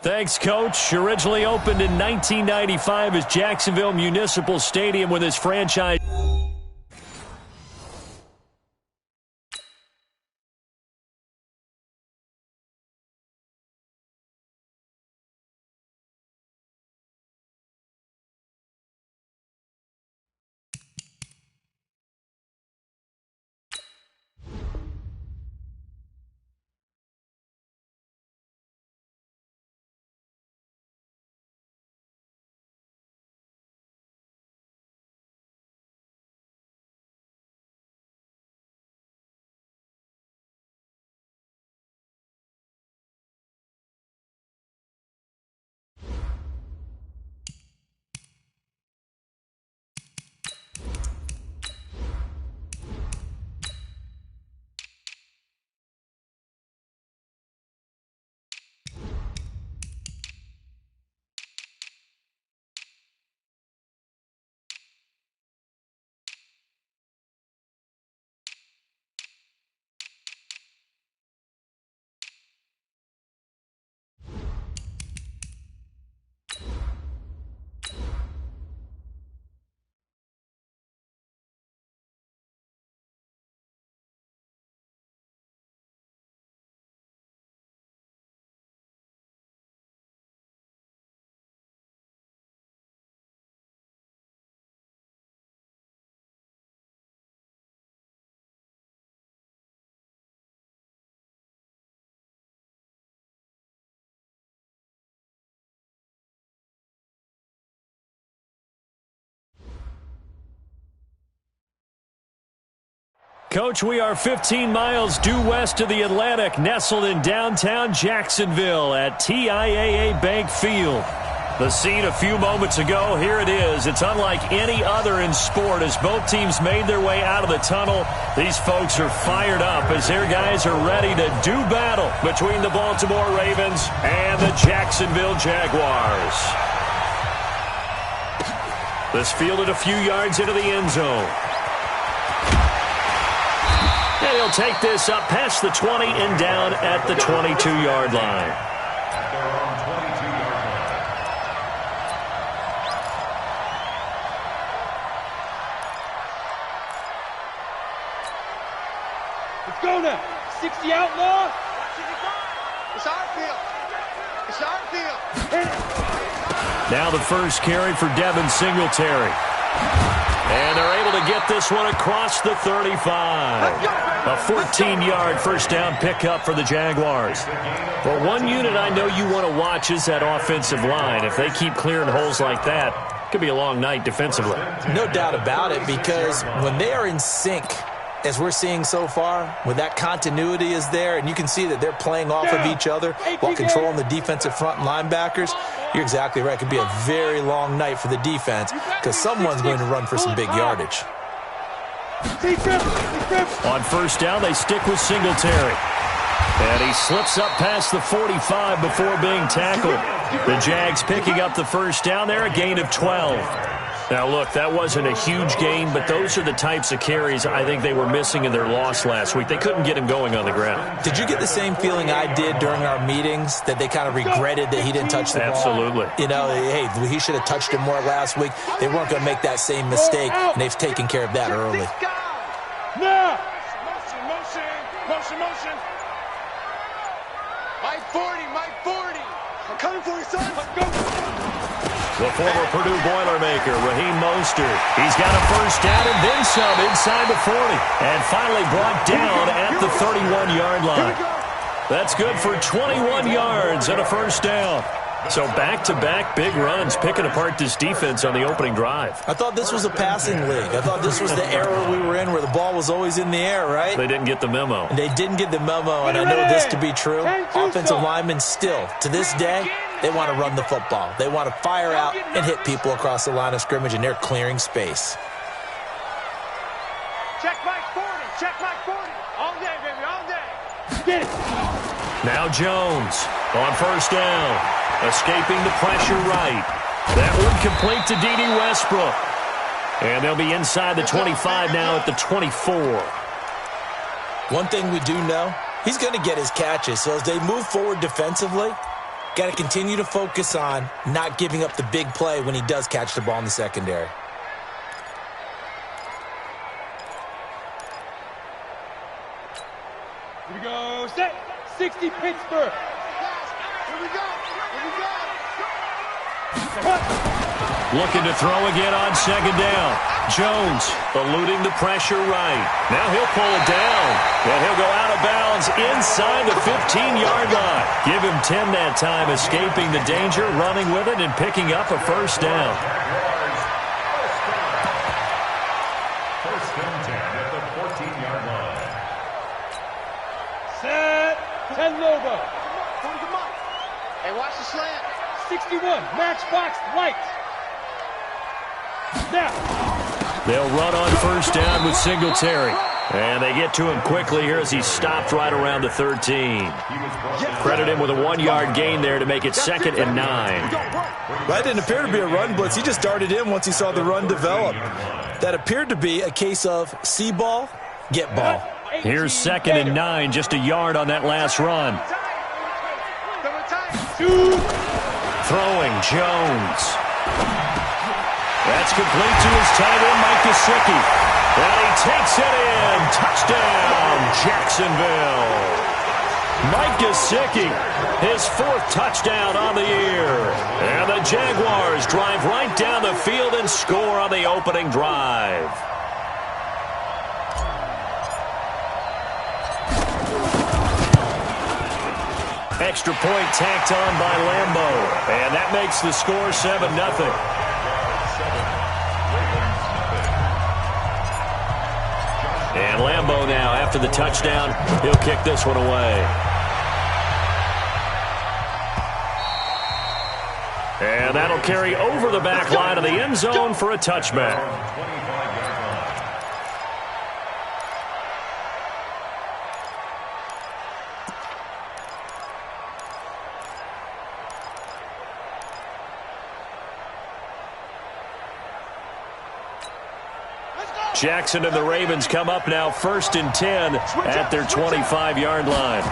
Thanks, Coach. Originally opened in 1995 as Jacksonville Municipal Stadium with his franchise. Coach, we are 15 miles due west of the Atlantic, nestled in downtown Jacksonville at TIAA Bank Field. The scene a few moments ago, here it is. It's unlike any other in sport as both teams made their way out of the tunnel. These folks are fired up as their guys are ready to do battle between the Baltimore Ravens and the Jacksonville Jaguars. This fielded a few yards into the end zone. And he'll take this up past the 20 and down at the 22-yard line. Let's go now. 60 outlaw. It's our field. It's our field. Now the first carry for Devin Singletary. And they're able to get this one across the 35. A 14-yard first down pickup for the Jaguars. Well, one unit I know you want to watch is that offensive line. If they keep clearing holes like that, it could be a long night defensively. No doubt about it, because when they are in sync, as we're seeing so far, when that continuity is there, and you can see that they're playing off of each other while controlling the defensive front and linebackers, you're exactly right. It could be a very long night for the defense because someone's going to run for some big yardage. On first down, they stick with Singletary. And he slips up past the 45 before being tackled. The Jags picking up the first down there, a gain of 12. Now, look, that wasn't a huge gain, but those are the types of carries I think they were missing in their loss last week. They couldn't get him going on the ground. Did you get the same feeling I did during our meetings, that they kind of regretted that he didn't touch the ball? Absolutely. You know, hey, he should have touched it more last week. They weren't going to make that same mistake, and they've taken care of that early. Now. Motion. My 40. I'm coming for you, son. Let's go. The former Purdue Boilermaker, Raheem Mostert. He's got a first down and then some inside the 40. And finally brought down at the 31-yard line. That's good for 21 yards and a first down. So back-to-back big runs, picking apart this defense on the opening drive. I thought this was a passing league. I thought this was the era we were in where the ball was always in the air, right? They didn't get the memo. And they didn't get the memo, and I know this to be true. Offensive linemen still, to this day, they want to run the football. They want to fire out and hit people across the line of scrimmage, and they're clearing space. Check Mike 40. All day, baby, all day. Get it. Now Jones on first down. Escaping the pressure right. That one complete to D.D. Westbrook. And they'll be inside the 25 now at the 24. One thing we do know, he's going to get his catches. So as they move forward defensively, Got to continue to focus on not giving up the big play when he does catch the ball in the secondary. Here we go, set, 60 Pittsburgh. Here we go. Here we go. Looking to throw again on second down. Jones eluding the pressure right. Now he'll pull it down, and he'll go out of bounds inside the 15-yard line. Give him 10 that time, escaping the danger, running with it, and picking up a first down. First and 10 at the 14-yard line. Set, 10 Nova. Hey, watch the slant. 61, Matchbox Light. Now. They'll run on first down with Singletary. And they get to him quickly here as he stopped right around the 13. Credit him with a 1-yard gain there to make it 2nd and 9. That didn't appear to be a run blitz. He just darted in once he saw the run develop. That appeared to be a case of see ball, get ball. Here's 2nd and 9, just a yard on that last run. Throwing, Jones. That's complete to his tight end, Mike Gesicki. And he takes it in. Touchdown, Jacksonville. Mike Gesicki, his 4th touchdown on the year. And the Jaguars drive right down the field and score on the opening drive. Extra point tacked on by Lambo. And that makes the score 7-0. And Lambo now, after the touchdown, he'll kick this one away. And that'll carry over the back line of the end zone for a touchback. Jackson and the Ravens come up now 1st and 10 at their 25-yard line.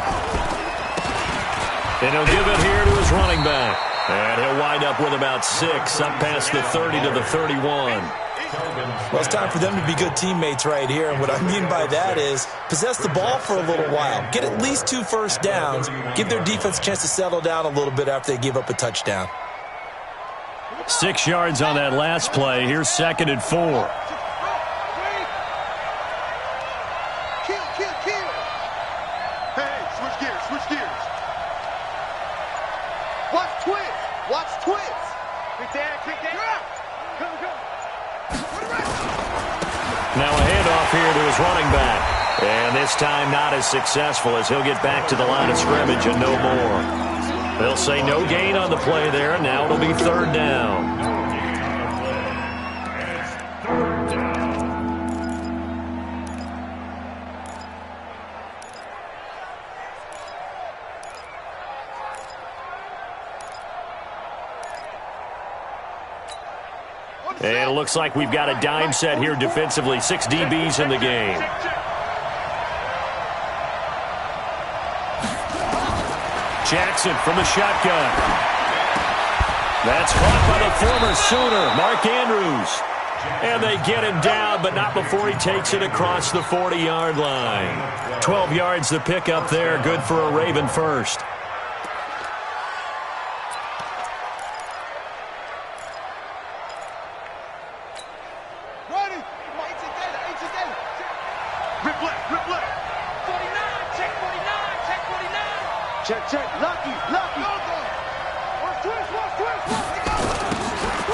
And he'll give it here to his running back. And he'll wind up with about 6, up past the 30 to the 31. Well, it's time for them to be good teammates right here. And what I mean by that is possess the ball for a little while. Get at least 2 first downs. Give their defense a chance to settle down a little bit after they give up a touchdown. 6 yards on that last play. Here's 2nd and 4. Now a handoff here to his running back. And this time not as successful as he'll get back to the line of scrimmage and no more. They'll say no gain on the play there, and now it'll be 3rd down. And it looks like we've got a dime set here defensively. 6 DBs in the game. Jackson from the shotgun. That's caught by the former Sooner, Mark Andrews. And they get him down, but not before he takes it across the 40-yard line. 12 yards to pick up there. Good for a Raven first.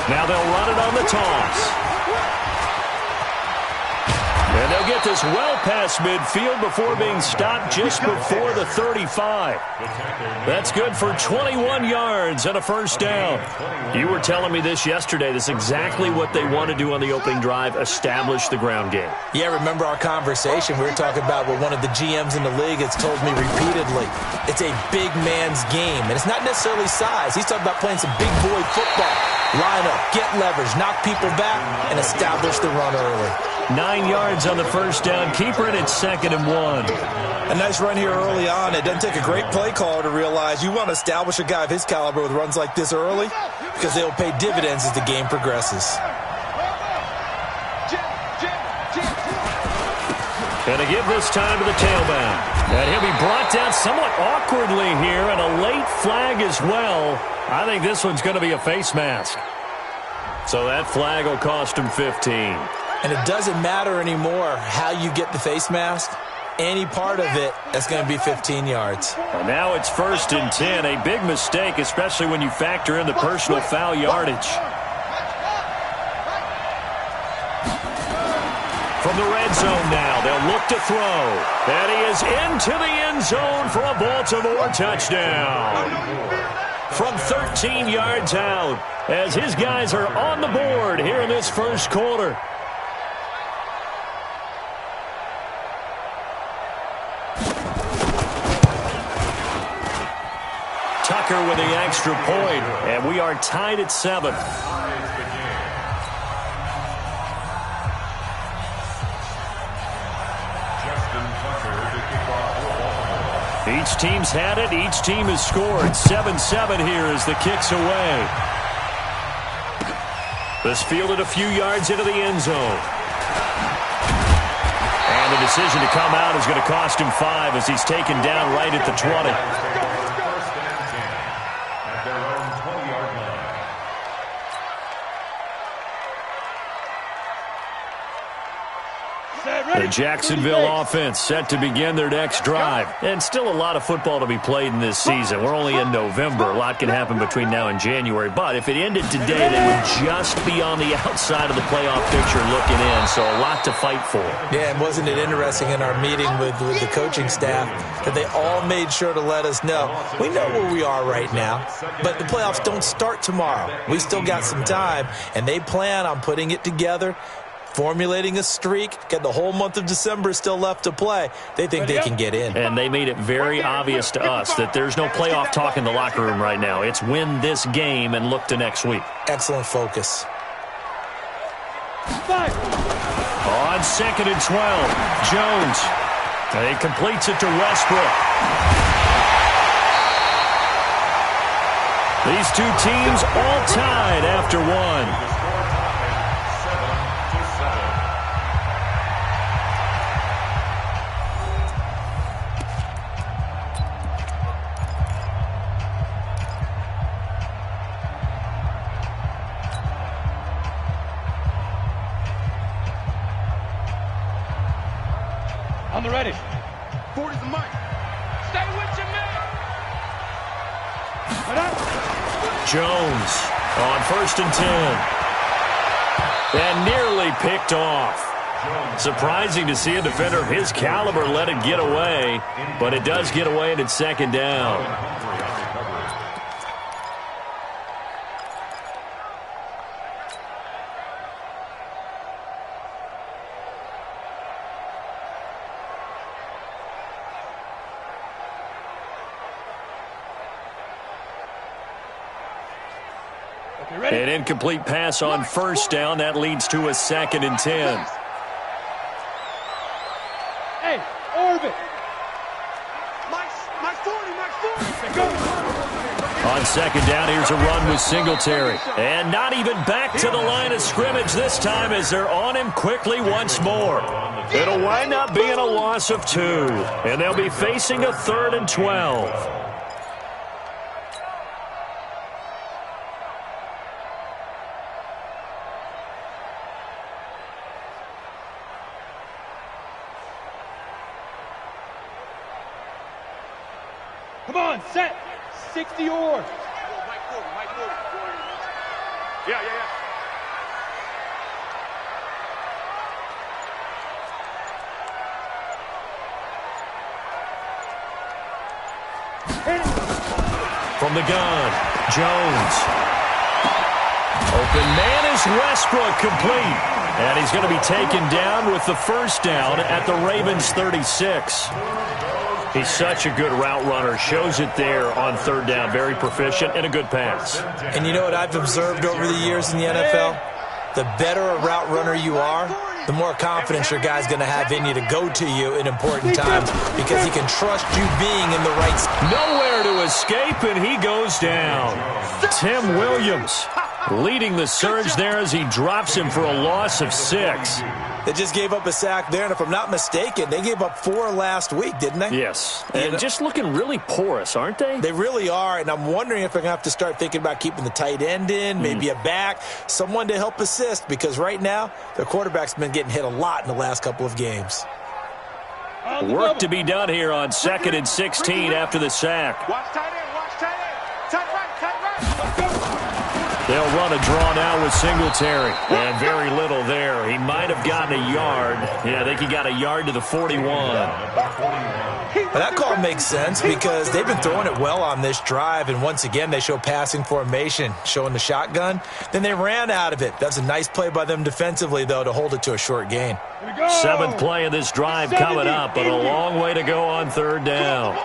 Now they'll run it on the toss. And they'll get this well past midfield before being stopped just before the 35. That's good for 21 yards and a first down. You were telling me this yesterday. This is exactly what they want to do on the opening drive, establish the ground game. Yeah, remember our conversation. We were talking about what one of the GMs in the league has told me repeatedly. It's a big man's game, and it's not necessarily size. He's talking about playing some big boy football. Line up, get leverage, knock people back, and establish the run early. 9 yards on the first down. Keeper it at 2nd and 1. A nice run here early on. It doesn't take a great play caller to realize you want to establish a guy of his caliber with runs like this early because they'll pay dividends as the game progresses. Going to give this time to the tailback. And he'll be brought down somewhat awkwardly here, and a late flag as well. I think this one's going to be a face mask. So that flag will cost him 15. And it doesn't matter anymore how you get the face mask. Any part of it, that's going to be 15 yards. And now it's 1st and 10. A big mistake, especially when you factor in the personal foul yardage. From the red zone now, they'll look to throw. And he is into the end zone for a Baltimore touchdown. From 13 yards out, as his guys are on the board here in this first quarter. Tucker with the extra point, and we are tied at 7. Each team's had it. Each team has scored. 7-7 here as the kick's away. This fielded a few yards into the end zone. And the decision to come out is going to cost him 5 as he's taken down right at the 20. The Jacksonville offense set to begin their next drive. And still a lot of football to be played in this season. We're only in November. A lot can happen between now and January. But if it ended today, they would just be on the outside of the playoff picture looking in. So a lot to fight for. Yeah, and wasn't it interesting in our meeting with the coaching staff that they all made sure to let us know, we know where we are right now, but the playoffs don't start tomorrow. We still got some time, and they plan on putting it together, formulating a streak, get the whole month of December still left to play. They think they can get in. And they made it very obvious to us that there's no playoff talk in the locker room right now. It's win this game and look to next week. Excellent focus. On 2nd and 12, Jones. He completes it to Westbrook. These two teams all tied after one. On the ready. 40's the mic. Stay with your man. Jones on 1st and 10. And nearly picked off. Surprising to see a defender of his caliber let it get away, but it does get away and it's 2nd down. An incomplete pass on 1st down. That leads to a 2nd and 10. Hey, orbit. Mike 40. Go. On 2nd down, here's a run with Singletary. And not even back to the line of scrimmage this time as they're on him quickly once more. It'll wind up being a loss of 2. And they'll be facing a 3rd and 12. Come on, set. 60 yours. Mike 40. Yeah. From the gun, Jones. Open man is Westbrook, complete. And he's going to be taken down with the 1st down at the Ravens' 36. He's such a good route runner. Shows it there on 3rd down. Very proficient and a good pass. And you know what I've observed over the years in the NFL? The better a route runner you are, the more confidence your guy's going to have in you to go to you in important times because he can trust you being in the right spot. Nowhere to escape, and he goes down. Tim Williams leading the surge there as he drops him for a loss of 6. They just gave up a sack there, and if I'm not mistaken, they gave up 4 last week, didn't they? Yes, and just looking really porous, aren't they? They really are, and I'm wondering if they're going to have to start thinking about keeping the tight end in, maybe a back, someone to help assist, because right now, their quarterback's been getting hit a lot in the last couple of games. Work to be done here on 2nd and 16 after the sack. Watch tight end, watch tight end. Tight right, tight right. They'll run a draw now with Singletary. And very little there. He might have gotten a yard. Yeah, I think he got a yard to the 41. But that call makes sense because they've been throwing it well on this drive, and once again they show passing formation, showing the shotgun. Then they ran out of it. That's a nice play by them defensively, though, to hold it to a short gain. 7th play of this drive coming up, but a long way to go on 3rd down.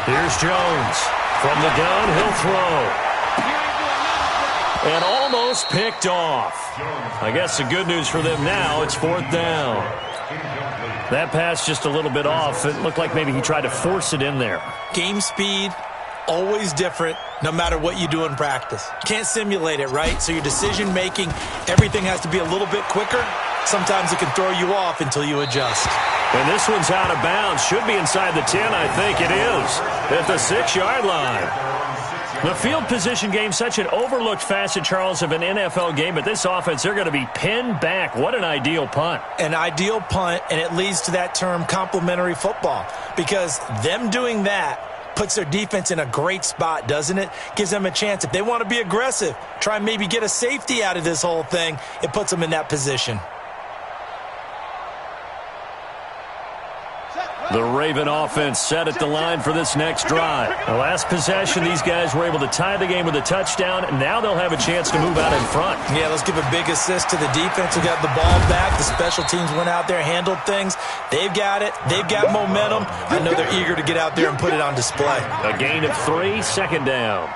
Here's Jones. From the gun, he'll throw. And almost picked off. I guess the good news for them now, it's 4th down. That pass just a little bit off. It looked like maybe he tried to force it in there. Game speed, always different, no matter what you do in practice. Can't simulate it, right? So your decision-making, everything has to be a little bit quicker. Sometimes it can throw you off until you adjust. And this one's out of bounds. Should be inside the 10, I think it is. At the 6-yard line. The field position game, such an overlooked facet, Charles, of an NFL game. But this offense, they're going to be pinned back. What an ideal punt. An ideal punt, and it leads to that term complementary football. Because them doing that puts their defense in a great spot, doesn't it? Gives them a chance. If they want to be aggressive, try and maybe get a safety out of this whole thing, it puts them in that position. The Raven offense set at the line for this next drive. The last possession, these guys were able to tie the game with a touchdown. Now they'll have a chance to move out in front. Yeah, let's give a big assist to the defense who got the ball back. The special teams went out there, handled things. They've got it. They've got momentum. I know they're eager to get out there and put it on display. A gain of 3, 2nd down.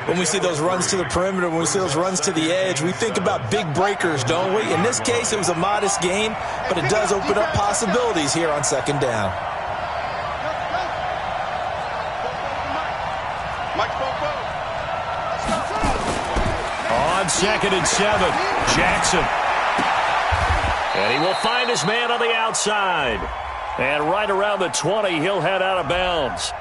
When we see those runs to the perimeter, when we see those runs to the edge, we think about big breakers, don't we? In this case, it was a modest gain, but it does open up possibilities here on 2nd down. On 2nd and 7, Jackson. And he will find his man on the outside. And right around the 20, he'll head out of bounds.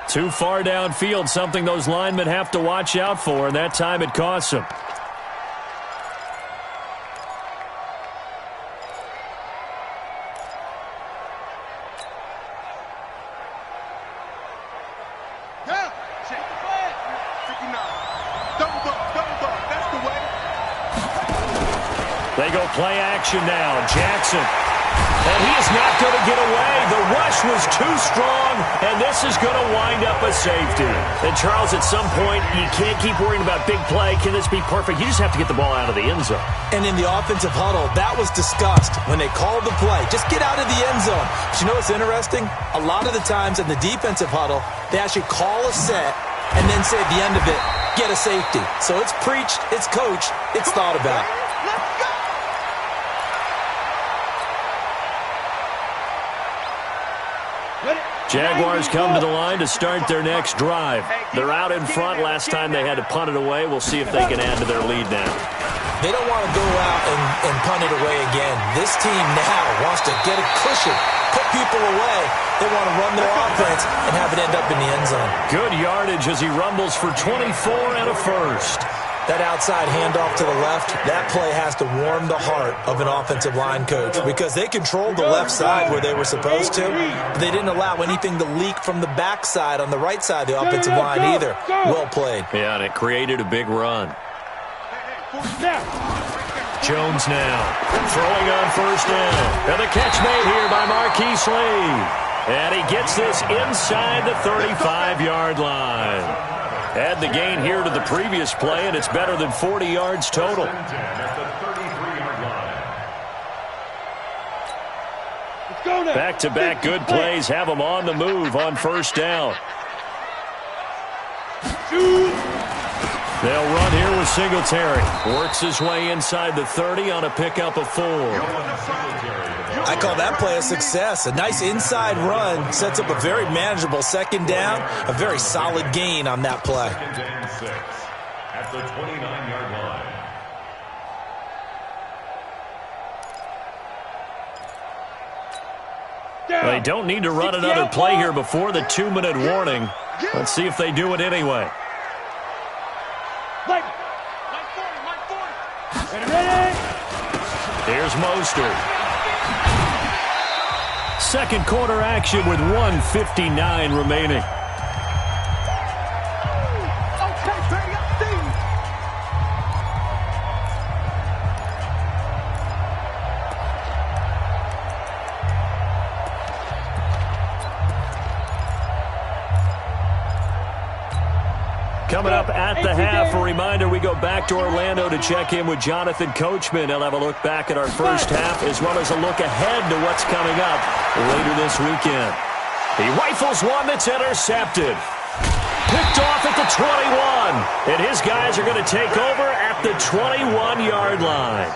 Too far downfield, something those linemen have to watch out for, and that time it costs them. They go play action now. Jackson. And he is not going to get away. The rush was too strong, and this is going to wind up a safety. And, Charles, at some point, you can't keep worrying about big play. Can this be perfect? You just have to get the ball out of the end zone. And in the offensive huddle, that was discussed when they called the play. Just get out of the end zone. But you know what's interesting? A lot of the times in the defensive huddle, they actually call a set and then say at the end of it, get a safety. So it's preached, it's coached, it's thought about. Jaguars come to the line to start their next drive. They're out in front. Last time they had to punt it away. We'll see if they can add to their lead now. They don't want to go out and punt it away again. This team now wants to get a cushion, put people away. They want to run their offense and have it end up in the end zone. Good yardage as he rumbles for 24 and a first. That outside handoff to the left, that play has to warm the heart of an offensive line coach because they controlled the left side where they were supposed to. But they didn't allow anything to leak from the backside on the right side of the offensive line either. Well played. Yeah, and it created a big run. Jones now throwing on first down. And the catch made here by Marquise Lee. And he gets this inside the 35-yard line. Add the gain here to the previous play, and it's better than 40 yards total. Back-to-back good plays have them on the move on first down. They'll run here with Singletary. Works his way inside the 30 on a pickup of 4. I call that play a success. A nice inside run sets up a very manageable second down, a very solid gain on that play. Second and 6 at the 29-yard line. They don't need to run another play here before the 2-minute warning. Let's see if they do it anyway. Here's Mostert. Second quarter action with 1:59 remaining. Coming up at the half, a reminder we go back to Orlando to check in with Jonathan Coachman. He'll have a look back at our first half as well as a look ahead to what's coming up later this weekend. He rifles one that's intercepted. Picked off at the 21. And his guys are going to take over at the 21-yard line.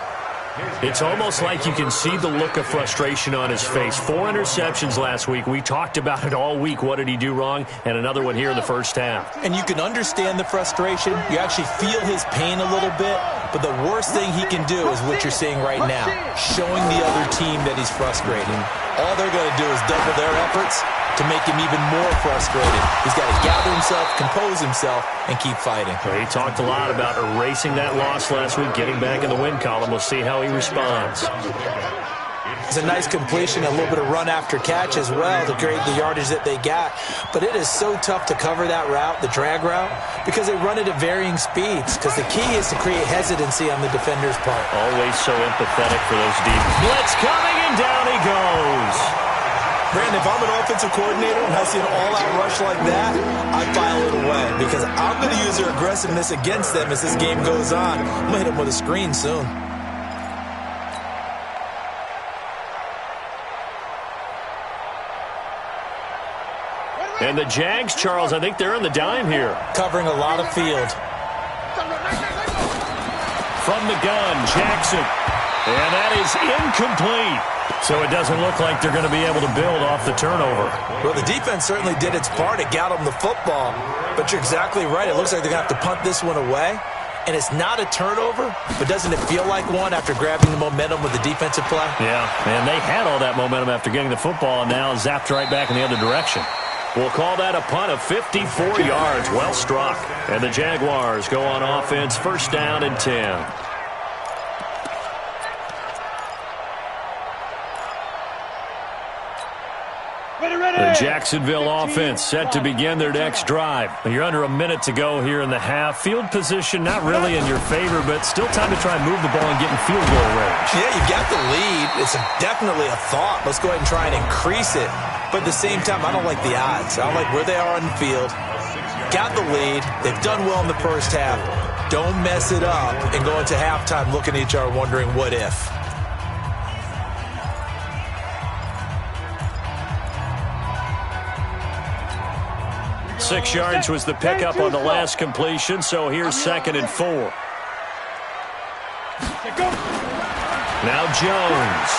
It's almost like you can see the look of frustration on his face. 4 interceptions last week. We talked about it all week. What did he do wrong? And another one here in the first half. And you can understand the frustration. You actually feel his pain a little bit. But the worst thing he can do is what you're seeing right now, showing the other team that he's frustrated. All they're going to do is double their efforts to make him even more frustrated. He's got to gather himself, compose himself, and keep fighting. He talked a lot about erasing that loss last week, getting back in the win column. We'll see how he responds. It's a nice completion, a little bit of run after catch as well to create the yardage that they got. But it is so tough to cover that route, the drag route, because they run it at varying speeds. Because the key is to create hesitancy on the defender's part. Always so empathetic for those deep. Blitz coming, and down he goes. Brandon, if I'm an offensive coordinator and I see an all-out rush like that, I file it away because I'm going to use their aggressiveness against them as this game goes on. I'm going to hit them with a screen soon. And the Jags, Charles, I think they're in the dime here. Covering a lot of field. From the gun, Jackson. And that is incomplete. So it doesn't look like they're going to be able to build off the turnover. Well, the defense certainly did its part. It got them the football. But you're exactly right. It looks like they're going to have to punt this one away. And it's not a turnover, but doesn't it feel like one after grabbing the momentum with the defensive play? Yeah, and they had all that momentum after getting the football and now zapped right back in the other direction. We'll call that a punt of 54 yards. Well struck. And the Jaguars go on offense, first down and 10. The Jacksonville offense set to begin their next drive. You're under a minute to go here in the half. Field position not really in your favor, but still time to try and move the ball and get in field goal range. Yeah, you've got the lead. It's definitely a thought. Let's go ahead and try and increase it. But at the same time, I don't like the odds. I don't like where they are on the field. Got the lead. They've done well in the first half. Don't mess it up and go into halftime looking at each other wondering what if. Six yards was the pickup on the last completion, so here's 2nd and 4. Now Jones.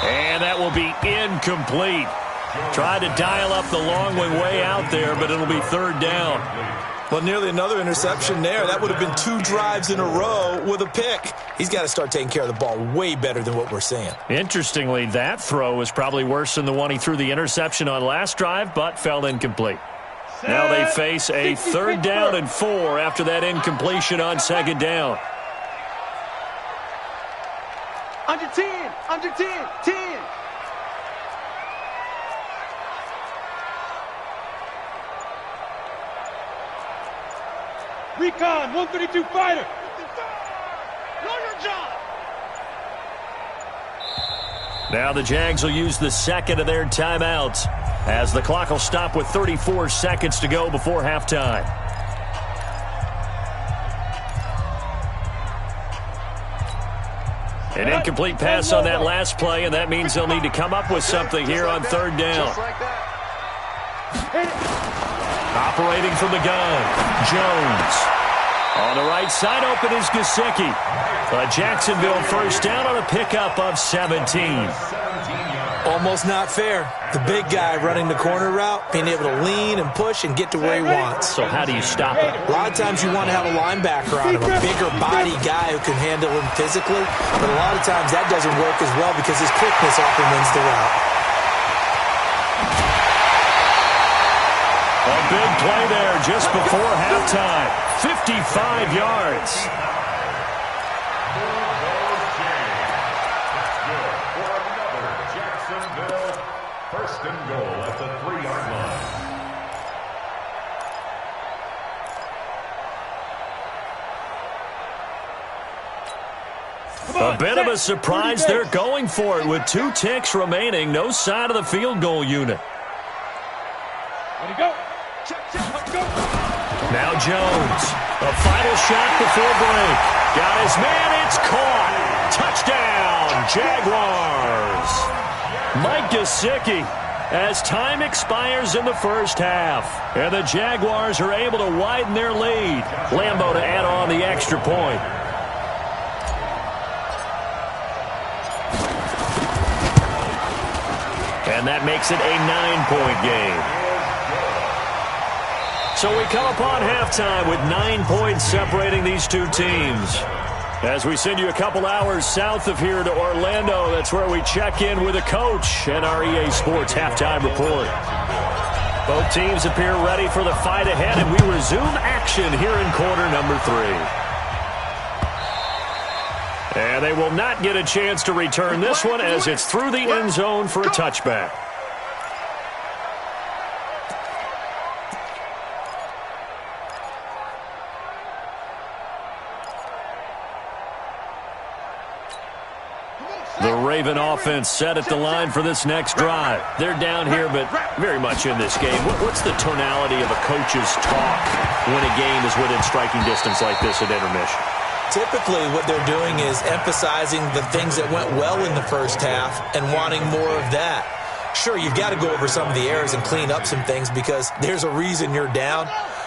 And that will be incomplete. Tried to dial up the long way out there, but it'll be 3rd down. Well, nearly another interception there. That would have been 2 drives in a row with a pick. He's got to start taking care of the ball way better than what we're seeing. Interestingly, that throw was probably worse than the one he threw the interception on last drive, but fell incomplete. Now they face a 3rd down and 4 after that incompletion on 2nd down. Under 10, under 10, 10. Recon, 132 fighter. Know your job. Now the Jags will use the 2nd of their timeouts as the clock will stop with 34 seconds to go before halftime. An incomplete pass on that last play, and that means they'll need to come up with something here on 3rd down. Just like that. Operating from the gun, Jones. On the right side, open is Gesicki. A Jacksonville first down on a pickup of 17. Almost not fair. The big guy running the corner route, being able to lean and push and get to where he wants. So how do you stop it? A lot of times you want to have a linebacker on him, a bigger body guy who can handle him physically, but a lot of times that doesn't work as well because his quickness often wins the route. A big play there just before halftime. 55 yards. First and goal at the 3-yard line. A bit of a surprise. They're going for it with 2 ticks remaining. No side of the field goal unit. Ready, go. Check, let's go. Now Jones. A final shot before break. Got his man. It's caught. Touchdown, Jaguars. Mike Gesicki, as time expires in the first half. And the Jaguars are able to widen their lead. Lambeau to add on the extra point. And that makes it a 9-point game. So we come upon halftime with 9 points separating these two teams. As we send you a couple hours south of here to Orlando, that's where we check in with a coach and our EA Sports halftime report. Both teams appear ready for the fight ahead, and we resume action here in quarter number 3. And they will not get a chance to return this one as it's through the end zone for a touchback. The Raven offense set at the line for this next drive. They're down here, but very much in this game. What's the tonality of a coach's talk when a game is within striking distance like this at intermission? Typically, what they're doing is emphasizing the things that went well in the first half and wanting more of that. Sure, you've got to go over some of the errors and clean up some things because there's a reason you're down.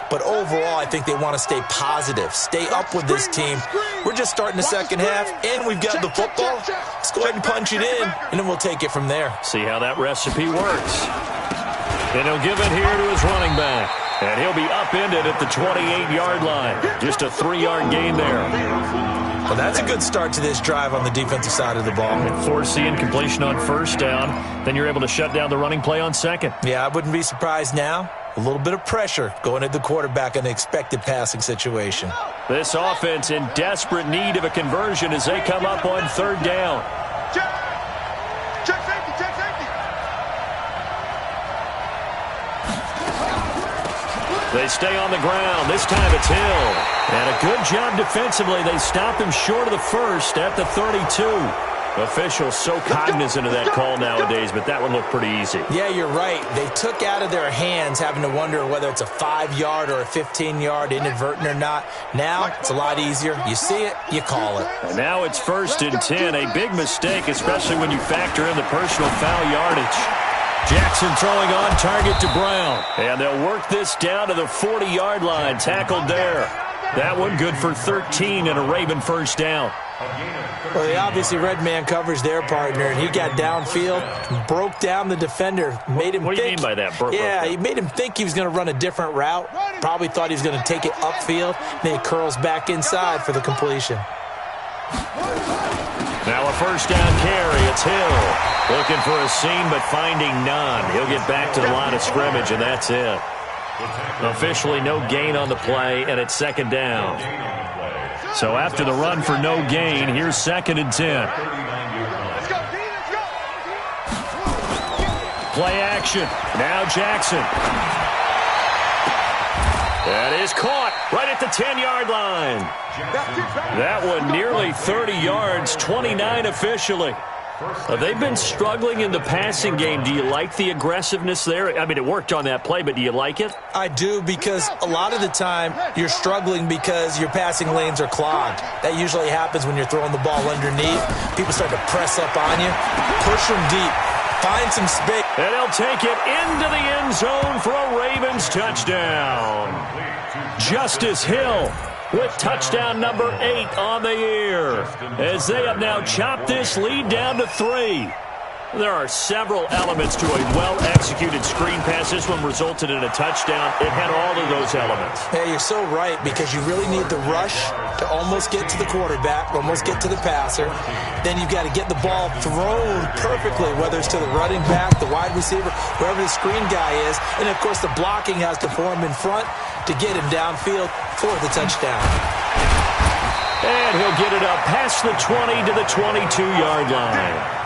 But overall, I think they want to stay positive, stay up with this team. We're just starting the second half, and we've got the football. Let's go ahead and punch it in, and then we'll take it from there. See how that recipe works. And he'll give it here to his running back. And he'll be upended at the 28-yard line. Just a 3-yard gain there. Well, that's a good start to this drive on the defensive side of the ball. And force the incompletion on first down. Then you're able to shut down the running play on second. Yeah, I wouldn't be surprised now. A little bit of pressure going at the quarterback in the expected passing situation. This offense in desperate need of a conversion as they come up on third down. Check safety, check safety. They stay on the ground. This time it's Hill. And a good job defensively. They stop him short of the first at the 32. Officials so cognizant of that call nowadays, but that one looked pretty easy. Yeah, you're right. They took out of their hands having to wonder whether it's a 5-yard or a 15-yard inadvertent or not. Now it's a lot easier. You see it, you call it. And now it's 1st and 10. A big mistake, especially when you factor in the personal foul yardage. Jackson throwing on target to Brown. And they'll work this down to the 40-yard line. Tackled there. That one good for 13 and a Raven first down. Well, they obviously red man coverage their partner, and he got downfield, broke down the defender, made him What do you think. mean by that? Yeah, he made him think he was going to run a different route. Probably thought he was going to take it upfield. Then he curls back inside for the completion. Now a first down carry. It's Hill. Looking for a seam, but finding none. He'll get back to the line of scrimmage, and that's it. Officially no gain on the play, and it's second down. So after the run for no gain, here's 2nd and 10. Let's go, D, let's go. Play action. Now Jackson. That is caught right at the 10-yard line. That one nearly 30 yards, 29 officially. They've been struggling in the passing game. Do you like the aggressiveness there? I mean, it worked on that play, but do you like it? I do, because a lot of the time you're struggling because your passing lanes are clogged. That usually happens when you're throwing the ball underneath. People start to press up on you. Push them deep. Find some space. And he'll take it into the end zone for a Ravens touchdown. Justice Hill with touchdown number 8 on the year, as they have now chopped this lead down to 3. There are several elements to a well-executed screen pass. This one resulted in a touchdown. It had all of those elements. Yeah, you're so right, because you really need the rush to almost get to the quarterback, almost get to the passer. Then you've got to get the ball thrown perfectly, whether it's to the running back, the wide receiver, wherever the screen guy is. And, of course, the blocking has to form in front to get him downfield for the touchdown. And he'll get it up past the 20 to the 22-yard line.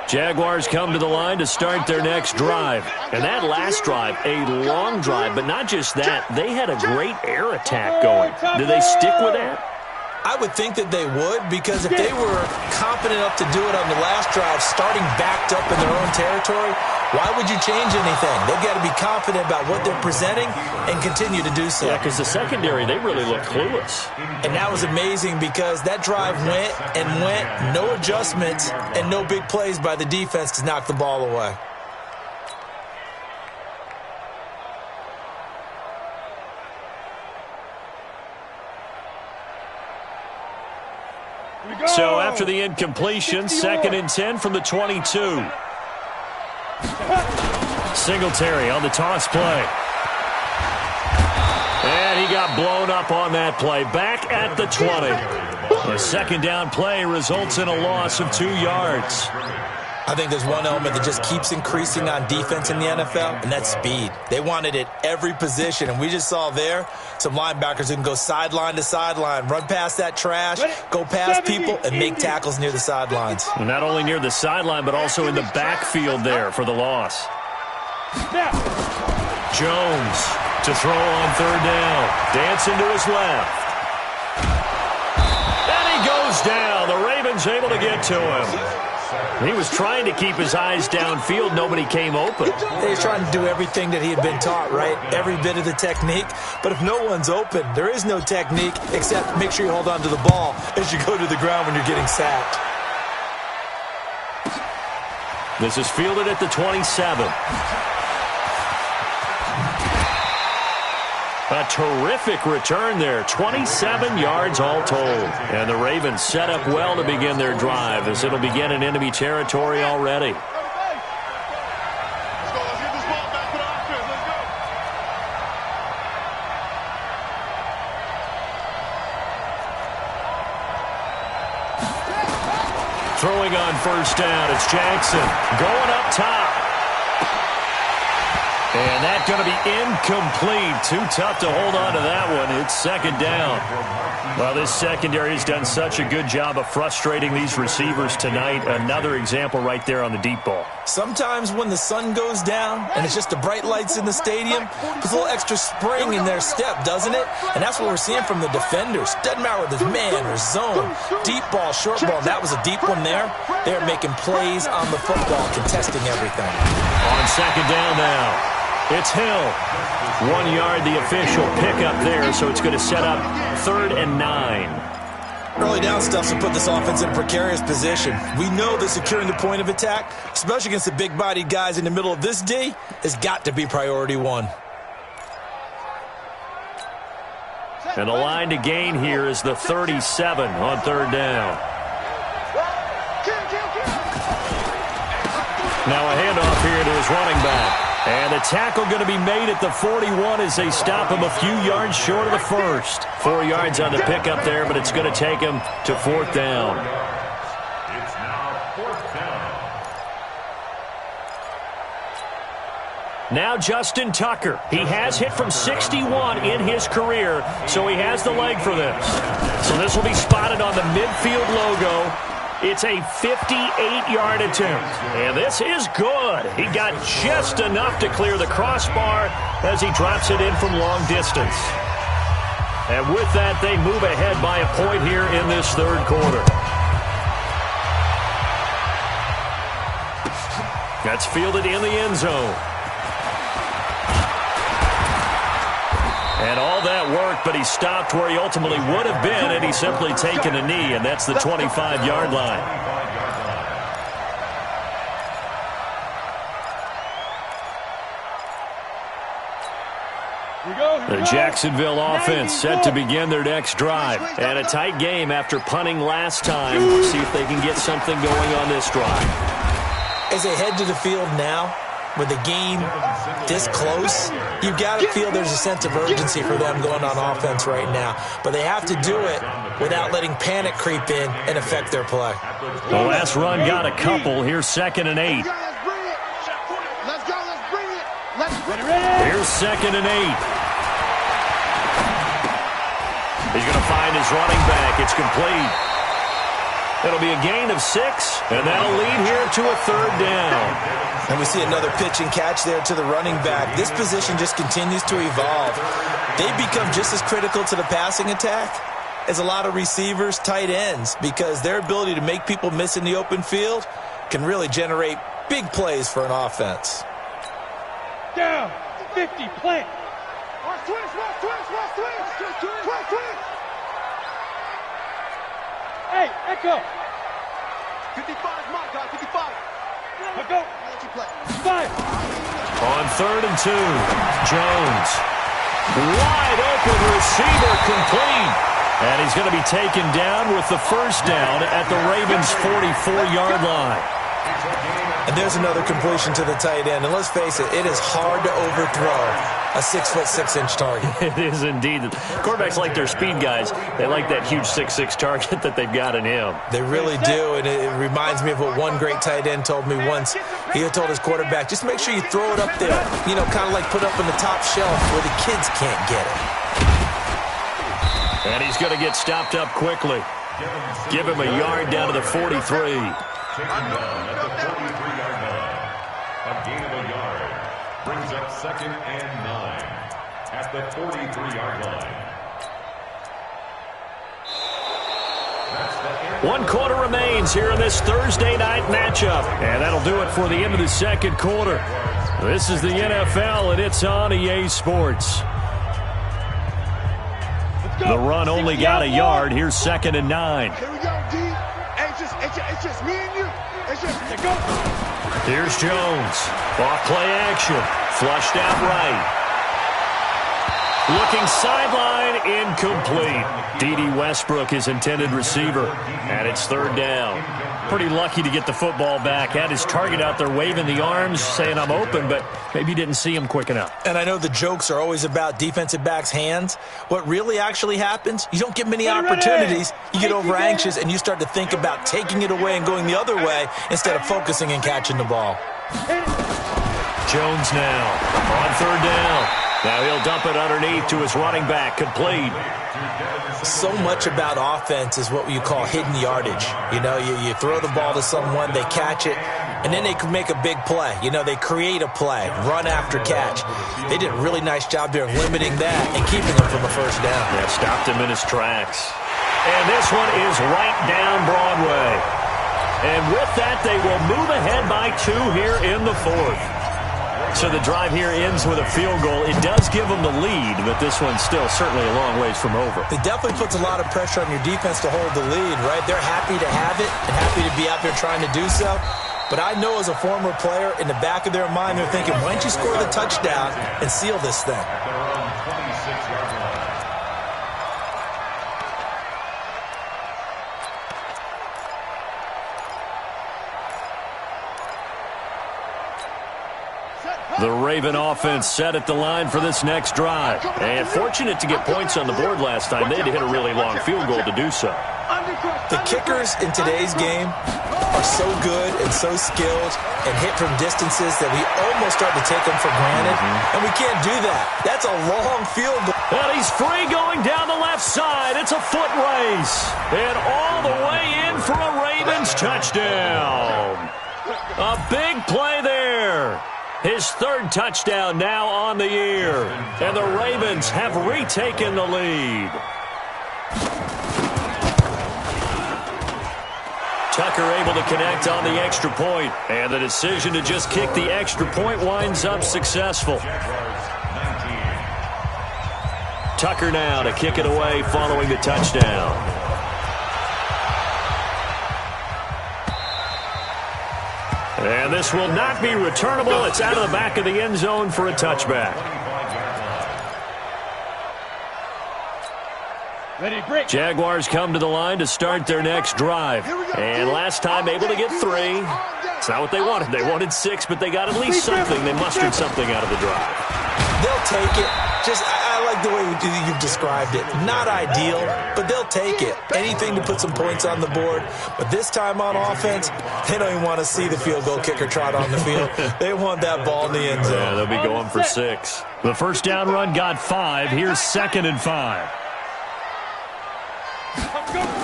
Jaguars come to the line to start their next drive. And that last drive, a long drive, but not just that. They had a great air attack going. Do they stick with that? I would think that they would, because if they were confident enough to do it on the last drive, starting backed up in their own territory, why would you change anything? They've got to be confident about what they're presenting and continue to do so. Yeah, because the secondary, they really look clueless. And that was amazing, because that drive went and went, no adjustments and no big plays by the defense to knock the ball away. So after the incompletion, 2nd and 10 from the 22. Singletary on the toss play. And he got blown up on that play. Back at the 20. The second down play results in a loss of 2 yards. I think there's one element that just keeps increasing on defense in the NFL, and that's speed. They want it at every position, and we just saw there some linebackers who can go sideline to sideline, run past that trash, go past people, and make tackles near the sidelines. Well, not only near the sideline, but also in the backfield there for the loss. Jones to throw on 3rd down. Dancing to his left. And he goes down. The Ravens able to get to him. He was trying to keep his eyes downfield. Nobody came open. He was trying to do everything that he had been taught, right? Every bit of the technique. But if no one's open, there is no technique except make sure you hold on to the ball as you go to the ground when you're getting sacked. This is fielded at the 27. A terrific return there. 27 yards all told. And the Ravens set up well to begin their drive, as it'll begin in enemy territory already. Throwing on 1st down, it's Jackson going up top. And that's going to be incomplete. Too tough to hold on to that one. It's 2nd down. Well, this secondary has done such a good job of frustrating these receivers tonight. Another example right there on the deep ball. Sometimes when the sun goes down and it's just the bright lights in the stadium, there's a little extra spring in their step, doesn't it? And that's what we're seeing from the defenders. Doesn't matter whether it's man or zone, deep ball, short ball. That was a deep one there. They're making plays on the football, contesting everything. On 2nd down now. It's Hill. 1 yard, the official pickup there, so it's going to set up 3rd and 9. Early down stuff to put this offense in a precarious position. We know that securing the point of attack, especially against the big-bodied guys in the middle of this D, has got to be priority 1. And the line to gain here is the 37 on 3rd down. Now a handoff here to his running back. And the tackle going to be made at the 41 as they stop him a few yards short of the first. 4 yards on the pickup there, but it's going to take him to 4th down. It's now 4th down. Now Justin Tucker. He has hit from 61 in his career, so he has the leg for this. So this will be spotted on the midfield logo. It's a 58-yard attempt, and this is good. He got just enough to clear the crossbar as he drops it in from long distance. And with that, they move ahead by a point here in this 3rd quarter. That's fielded in the end zone. And all that work, but he stopped where he ultimately would have been had he simply taken a knee, and that's the 25-yard line. The Jacksonville offense set to begin their next drive. And a tight game after punting last time. We'll see if they can get something going on this drive. As they head to the field now, with the game this close, you've got to feel there's a sense of urgency for them going on offense right now. But they have to do it without letting panic creep in and affect their play. The last run got a couple. Here's 2nd and 8. Let's go, let's bring it. Let's bring it. Here's 2nd and 8. He's going to find his running back. It's complete. It'll be a gain of 6, and that'll lead here to a 3rd down. And we see another pitch and catch there to the running back. This position just continues to evolve. They become just as critical to the passing attack as a lot of receivers, tight ends, because their ability to make people miss in the open field can really generate big plays for an offense. Down, 50, plant. Twist. Hey, Echo. 55 my guy, 55. Let's go. Let you play. 5. On 3rd and 2, Jones. Wide open receiver complete. And he's going to be taken down with the 1st down at the Ravens' 44-yard line. And there's another completion to the tight end. And let's face it, it is hard to overthrow a 6'6" target. It is indeed. Quarterbacks like their speed guys. They like that huge 6'6" target that they've got in him. They really do, and it reminds me of what one great tight end told me once. He had told his quarterback, just make sure you throw it up there, you know, kind of like put up in the top shelf where the kids can't get it. And he's going to get stopped up quickly. Give him a yard down to the 43. Taken down at the 43-yard line. A gain of a yard brings up 2nd and 9 at the 43-yard line. 1 quarter remains here in this Thursday night matchup. And that'll do it for the end of the 2nd quarter. This is the NFL, and it's on EA Sports. The run only got a yard. Here's 2nd and 9. Here we go, D. It's just me and you. It's just go. Here's Jones. Off play action. Flushed out right. Looking sideline, incomplete. D.D. Westbrook, his intended receiver. And it's 3rd down. Pretty lucky to get the football back. Had his target out there waving the arms, saying I'm open, but maybe didn't see him quick enough. And I know the jokes are always about defensive backs' hands. What really actually happens, you don't get many opportunities. You get over anxious, and you start to think about taking it away and going the other way instead of focusing and catching the ball. Jones now on 3rd down. Now he'll dump it underneath to his running back, complete. So much about offense is what you call hidden yardage. You know, you throw the ball to someone, they catch it, and then they can make a big play. You know, they create a play, run after catch. They did a really nice job there of limiting that and keeping him from a 1st down. Yeah, stopped him in his tracks. And this one is right down Broadway. And with that, they will move ahead by 2 here in the 4th. So the drive here ends with a field goal. It does give them the lead, but this one's still certainly a long ways from over. It definitely puts a lot of pressure on your defense to hold the lead, right? They're happy to have it and happy to be out there trying to do so. But I know as a former player, in the back of their mind, they're thinking, why don't you score the touchdown and seal this thing? At their own 26-yard line. The Raven offense set at the line for this next drive. And fortunate to get points on the board last time. They had to hit a really long field goal to do so. The kickers in today's game are so good and so skilled and hit from distances that we almost start to take them for granted. And we can't do that. That's a long field goal. And he's free going down the left side. It's a foot race. And all the way in for a Ravens touchdown. A big play there. His 3rd touchdown now on the year. And the Ravens have retaken the lead. Tucker able to connect on the extra point. And the decision to just kick the extra point winds up successful. Tucker now to kick it away following the touchdown. And this will not be returnable. It's out of the back of the end zone for a touchback. Jaguars come to the line to start their next drive. And last time able to get 3. It's not what they wanted. They wanted 6, but they got at least something. They mustered something out of the drive. They'll take it. I like the way you've described it. Not ideal, but they'll take it. Anything to put some points on the board. But this time on offense, they don't even want to see the field goal kicker trot on the field. They want that ball in the end zone. Yeah, they'll be going for 6. The first down run got 5. Here's 2nd and 5.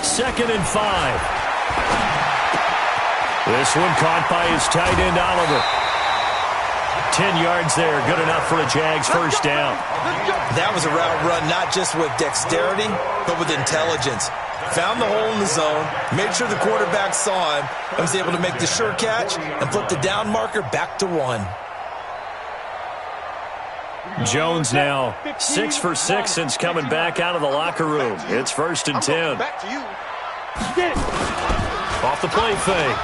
2nd and 5. This one caught by his tight end, Oliver. 10 yards there, good enough for a Jags first down. That was a route run, not just with dexterity, but with intelligence. Found the hole in the zone, made sure the quarterback saw him, and was able to make the sure catch and flip the down marker back to 1. Jones now 6 for 6 since coming back out of the locker room. It's 1st and 10. Off the play fake,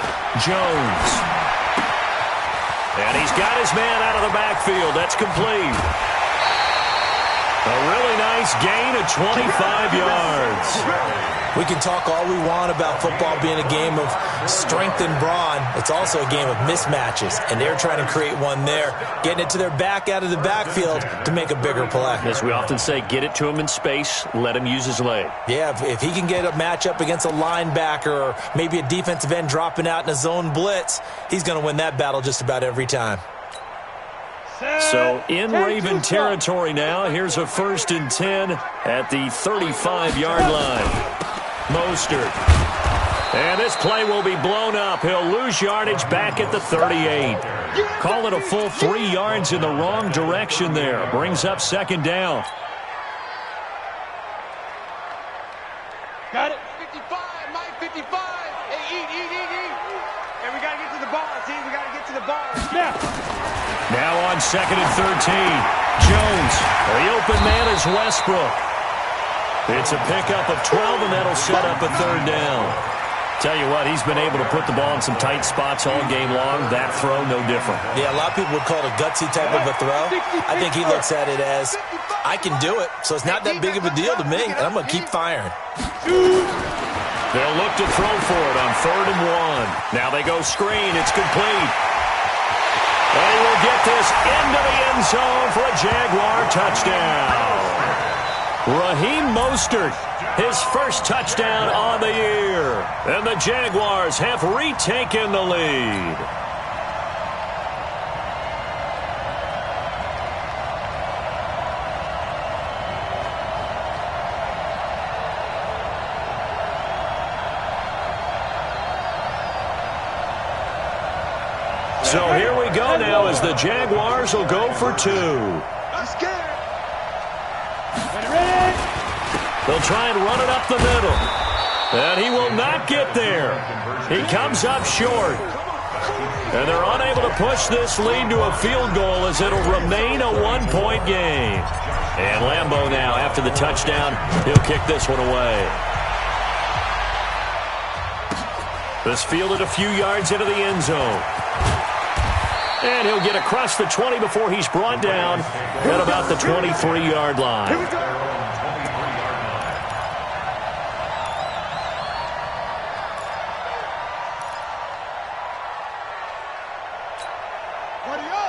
Jones. And he's got his man out of the backfield. That's complete. A really nice gain of 25 yards. We can talk all we want about football being a game of strength and brawn. It's also a game of mismatches, and they're trying to create one there, getting it to their back out of the backfield to make a bigger play. As we often say, get it to him in space, let him use his leg. Yeah, if he can get a matchup against a linebacker or maybe a defensive end dropping out in a zone blitz, he's going to win that battle just about every time. So in Raven territory now, here's a 1st and 10 at the 35-yard line. Mostert. And this play will be blown up. He'll lose yardage back at the 38. Call it a full 3 yards in the wrong direction there. Brings up 2nd down. Got it. 55, Mike, 55. Hey, eat. And we got to get to the ball, team. We got to get to the ball. Snap. Now on 2nd and 13. Jones. The open man is Westbrook. It's a pickup of 12, and that'll set up a 3rd down. Tell you what, he's been able to put the ball in some tight spots all game long. That throw, no different. Yeah, a lot of people would call it a gutsy type of a throw. I think he looks at it as, I can do it, so it's not that big of a deal to me, and I'm going to keep firing. They'll look to throw for it on 3rd and 1. Now they go screen. It's complete. And he will get this into the end zone for a Jaguar touchdown. Raheem Mostert, his first touchdown on the year. And the Jaguars have retaken the lead. So here we go now as the Jaguars will go for 2. I'm scared. Ready. They'll try and run it up the middle. And he will not get there. He comes up short. And they're unable to push this lead to a field goal as it'll remain a 1-point game. And Lambeau now, after the touchdown, he'll kick this one away. This fielded a few yards into the end zone. And he'll get across the 20 before he's brought down at about the 23-yard line.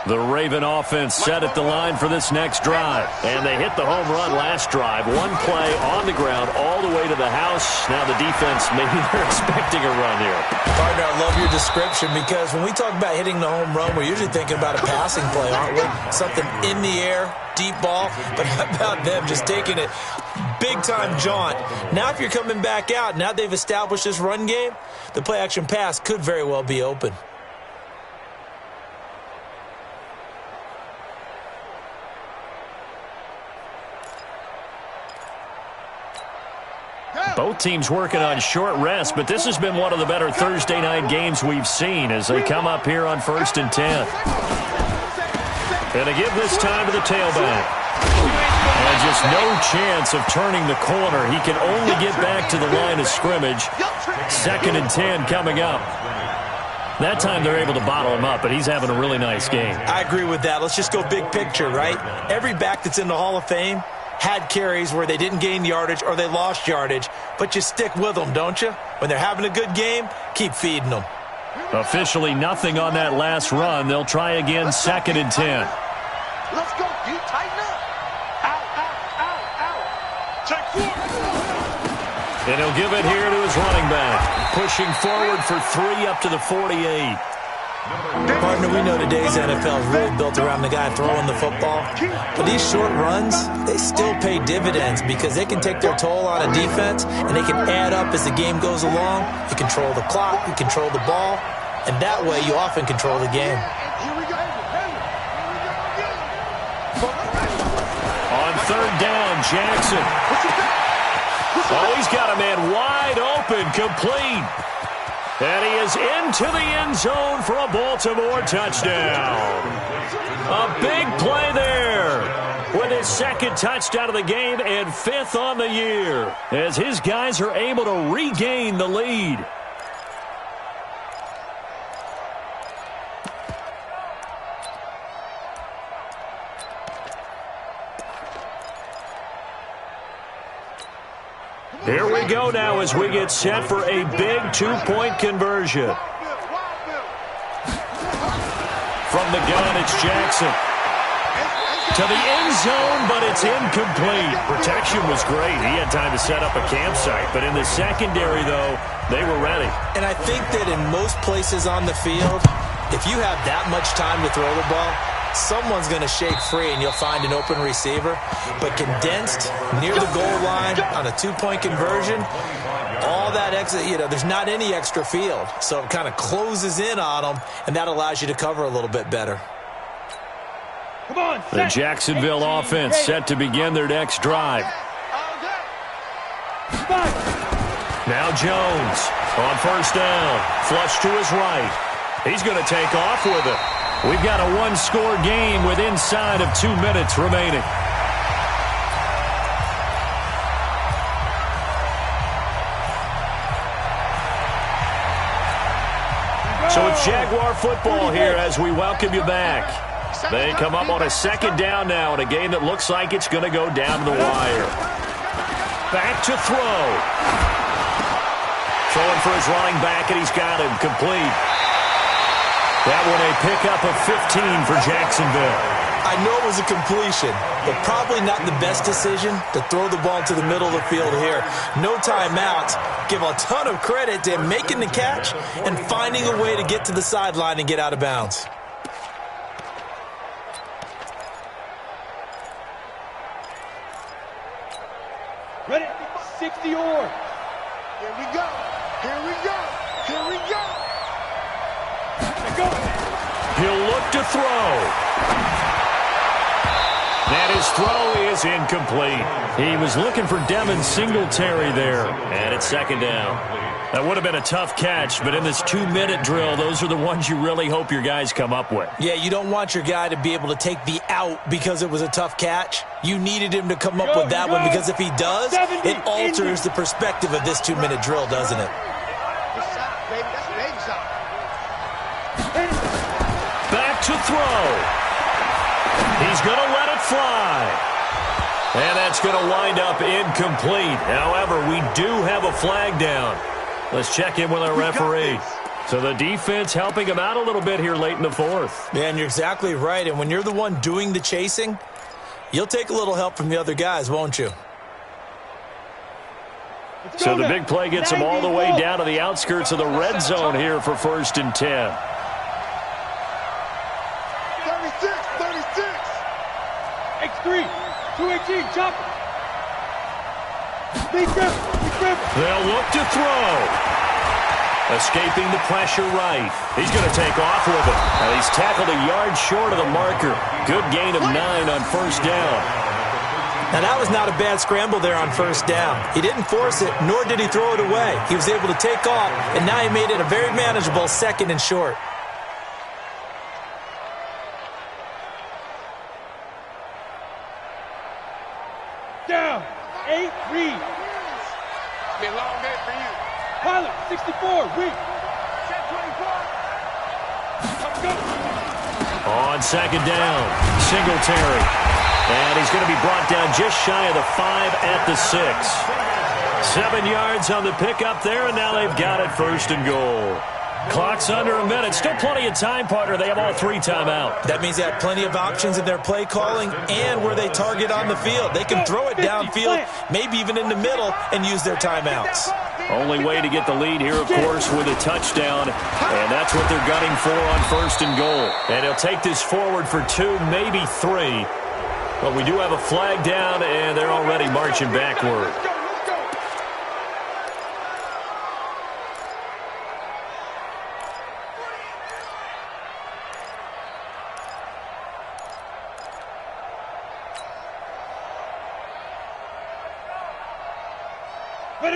The Raven offense set at the line for this next drive. And they hit the home run last drive. One play on the ground all the way to the house. Now the defense, maybe they're expecting a run here. Partner, I love your description because when we talk about hitting the home run, we're usually thinking about a passing play, aren't we? Something in the air, deep ball. But how about them just taking it big-time jaunt? Now if you're coming back out, now they've established this run game, the play-action pass could very well be open. Both teams working on short rest, but this has been one of the better Thursday night games we've seen as they come up here on 1st and 10. And to give this time to the tailback. And just no chance of turning the corner. He can only get back to the line of scrimmage. 2nd and 10 coming up. That time they're able to bottle him up, but he's having a really nice game. I agree with that. Let's just go big picture, right? Every back that's in the Hall of Fame had carries where they didn't gain yardage or they lost yardage, but you stick with them, don't you? When they're having a good game, keep feeding them. Officially nothing on that last run. They'll try again, 2nd and 10. Let's go, dude. Tighten up. Out. Check 4. And he'll give it here to his running back. Pushing forward for 3 up to the 48. Partner, we know today's NFL is really built around the guy throwing the football. But these short runs, they still pay dividends because they can take their toll on a defense and they can add up as the game goes along. You control the clock, you control the ball, and that way you often control the game. On 3rd down, Jackson. Oh, he's got a man wide open, complete. And he is into the end zone for a Baltimore touchdown. A big play there with his 2nd touchdown of the game and 5th on the year as his guys are able to regain the lead. Here we go now as we get set for a big 2-point conversion. From the gun, it's Jackson. To the end zone, but it's incomplete. Protection was great. He had time to set up a campsite. But in the secondary, though, they were ready. And I think that in most places on the field, if you have that much time to throw the ball, someone's going to shake free and you'll find an open receiver. But condensed near the goal line on a 2-point conversion, all that extra, there's not any extra field. So it kind of closes in on them, and that allows you to cover a little bit better. Come on, The Jacksonville offense set to begin their next drive. Now Jones on 1st down. Flush to his right. He's going to take off with it. We've got a 1-score game with inside of 2 minutes remaining. So it's Jaguar football here as we welcome you back. They come up on a 2nd down now in a game that looks like it's going to go down to the wire. Back to throw. Throwing for his running back, and he's got him complete. That one a pickup of 15 for Jacksonville. I know it was a completion, but probably not the best decision to throw the ball to the middle of the field here. No timeouts. Give a ton of credit to him making the catch and finding a way to get to the sideline and get out of bounds. Ready? 60 or. Here we go. Here we go. Here we go. Go. He'll look to throw. And his throw is incomplete. He was looking for Devin Singletary there. And it's 2nd down. That would have been a tough catch, but in this 2-minute drill, those are the ones you really hope your guys come up with. Yeah, you don't want your guy to be able to take the out because it was a tough catch. You needed him to come up with that one because if he does, it alters the perspective of this 2-minute drill, doesn't it? Back to throw. He's going to let it fly. And that's going to wind up incomplete. However, we do have a flag down. Let's check in with our referee. So the defense helping him out a little bit here late in the 4th. Yeah, and you're exactly right. And when you're the one doing the chasing, you'll take a little help from the other guys, won't you? So the big play gets him all the way down to the outskirts of the red zone here for 1st and 10. 36. X3. 218. Chop. Big grip. They'll look to throw. Escaping the pressure right. He's going to take off with it. And he's tackled a yard short of the marker. Good gain of 9 on 1st down. Now, that was not a bad scramble there on 1st down. He didn't force it, nor did he throw it away. He was able to take off, and now he made it a very manageable 2nd and short. 8, read. It's been a long day for you. Pilot, 64, read. Set 24. Let's go. On second down, Singletary. And he's going to be brought down just shy of the 5 at the 6. 7 yards on the pickup there, and now they've got it 1st and goal. Clock's under a minute. Still plenty of time, partner. They have all 3 timeout. That means they have plenty of options in their play calling and where they target on the field. They can throw it downfield, maybe even in the middle, and use their timeouts. Only way to get the lead here, of course, with a touchdown. And that's what they're gunning for on 1st and goal. And he'll take this forward for 2, maybe 3. But we do have a flag down, and they're already marching backward.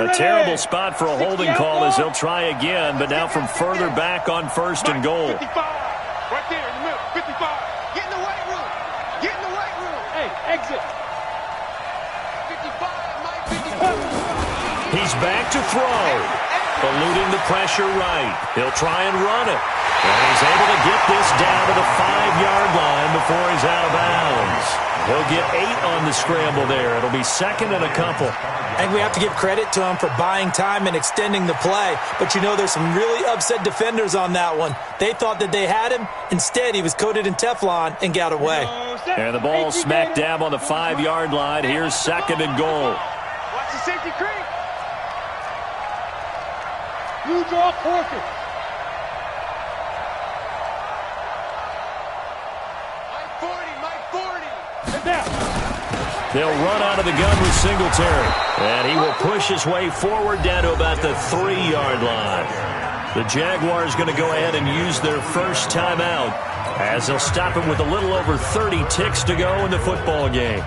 A terrible spot for a holding call as he'll try again, but now from further back on 1st and goal. 55. Right there in the middle. 55. Get in the weight room. Get in the weight room. Hey, exit. 55. Mike 55. He's back to throw. Eluding the pressure right. He'll try and run it. And he's able to get this down to the 5-yard line before he's out of bounds. He'll get 8 on the scramble there. It'll be 2nd and a couple. I think we have to give credit to him for buying time and extending the play. But, you know, there's some really upset defenders on that one. They thought that they had him. Instead, he was coated in Teflon and got away. And the ball smack dab on the 5-yard line. Here's 2nd and goal. Watch the safety creep. Blue draw, Corker. Mike 40. Get down. They'll run out of the gun with Singletary. And he will push his way forward down to about the 3-yard line. The Jaguars going to go ahead and use their first timeout as they'll stop him with a little over 30 ticks to go in the football game.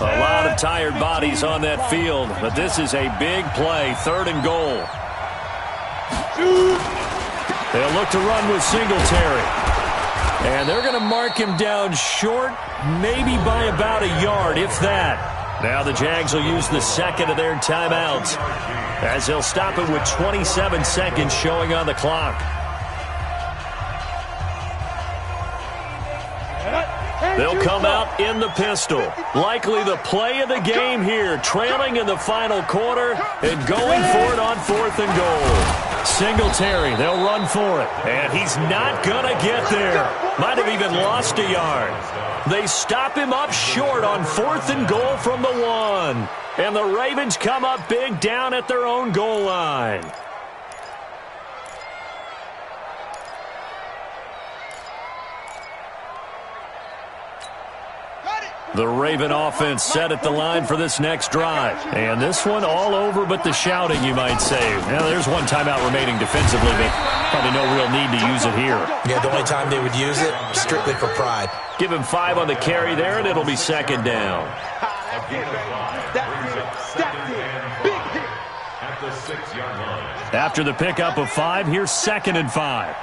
A lot of tired bodies on that field, but this is a big play, 3rd and goal. They'll look to run with Singletary. And they're going to mark him down short, maybe by about a yard, if that. Now the Jags will use the 2nd of their timeouts as they'll stop it with 27 seconds showing on the clock. They'll come out in the pistol. Likely the play of the game here, trailing in the final quarter and going for it on 4th and goal. Singletary, they'll run for it. And he's not going to get there. Might have even lost a yard. They stop him up short on 4th and goal from the 1. And the Ravens come up big down at their own goal line. The Raven offense set at the line for this next drive. And this one all over but the shouting, you might say. Now, there's one timeout remaining defensively, but probably no real need to use it here. Yeah, the only time they would use it, strictly for pride. Give him 5 on the carry there, and it'll be 2nd down. At the 6-yard line. After the pickup of 5, here's 2nd and 5.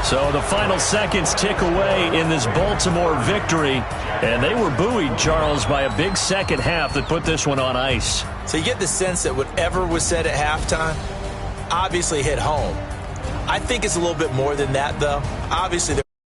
So the final seconds tick away in this Baltimore victory. And they were buoyed, Charles, by a big second half that put this one on ice. So you get the sense that whatever was said at halftime obviously hit home. I think it's a little bit more than that, though. Obviously,